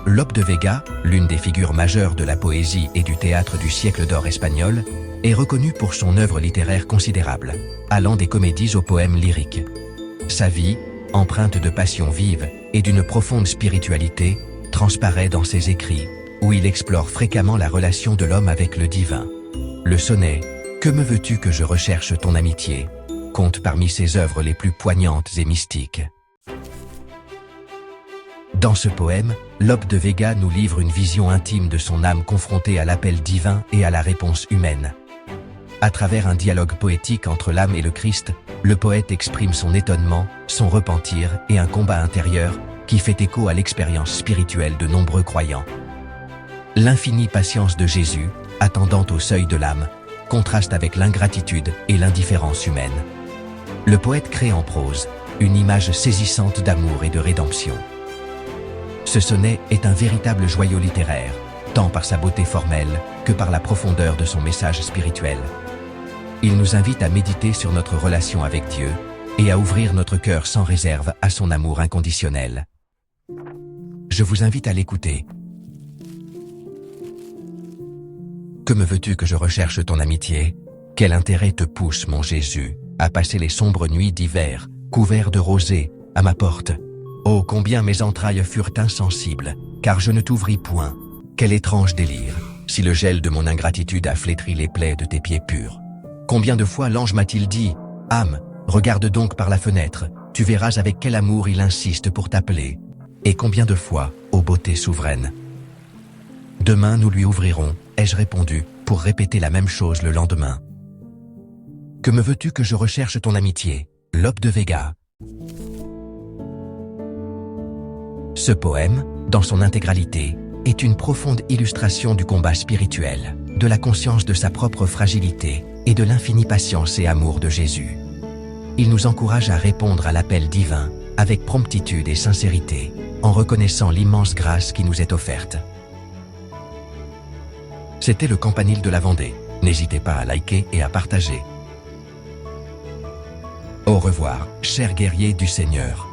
Lope de Vega, l'une des figures majeures de la poésie et du théâtre du siècle d'or espagnol, est reconnu pour son œuvre littéraire considérable, allant des comédies aux poèmes lyriques. Sa vie, empreinte de passion vive et d'une profonde spiritualité, transparaît dans ses écrits, où il explore fréquemment la relation de l'homme avec le divin. Le sonnet « Que me veux-tu que je recherche ton amitié » compte parmi ses œuvres les plus poignantes et mystiques. Dans ce poème, Lope de Vega nous livre une vision intime de son âme confrontée à l'appel divin et à la réponse humaine. À travers un dialogue poétique entre l'âme et le Christ, le poète exprime son étonnement, son repentir et un combat intérieur qui fait écho à l'expérience spirituelle de nombreux croyants. L'infinie patience de Jésus, attendant au seuil de l'âme, contraste avec l'ingratitude et l'indifférence humaine. Le poète crée en prose une image saisissante d'amour et de rédemption. Ce sonnet est un véritable joyau littéraire, tant par sa beauté formelle que par la profondeur de son message spirituel. Il nous invite à méditer sur notre relation avec Dieu et à ouvrir notre cœur sans réserve à son amour inconditionnel. Je vous invite à l'écouter. Que me veux-tu que je recherche ton amitié? Quel intérêt te pousse, mon Jésus, à passer les sombres nuits d'hiver, couverts de rosée, à ma porte? Oh, combien mes entrailles furent insensibles, car je ne t'ouvris point. Quel étrange délire, si le gel de mon ingratitude a flétri les plaies de tes pieds purs. Combien de fois l'ange m'a-t-il dit, « Âme, regarde donc par la fenêtre, tu verras avec quel amour il insiste pour t'appeler. » Et combien de fois, ô beauté souveraine. Demain nous lui ouvrirons, ai-je répondu, pour répéter la même chose le lendemain. Que me veux-tu que je recherche ton amitié? Lope de Vega. Ce poème, dans son intégralité, est une profonde illustration du combat spirituel, de la conscience de sa propre fragilité et de l'infinie patience et amour de Jésus. Il nous encourage à répondre à l'appel divin avec promptitude et sincérité, en reconnaissant l'immense grâce qui nous est offerte. C'était le Campanile de la Vendée. N'hésitez pas à liker et à partager. Au revoir, chers guerriers du Seigneur.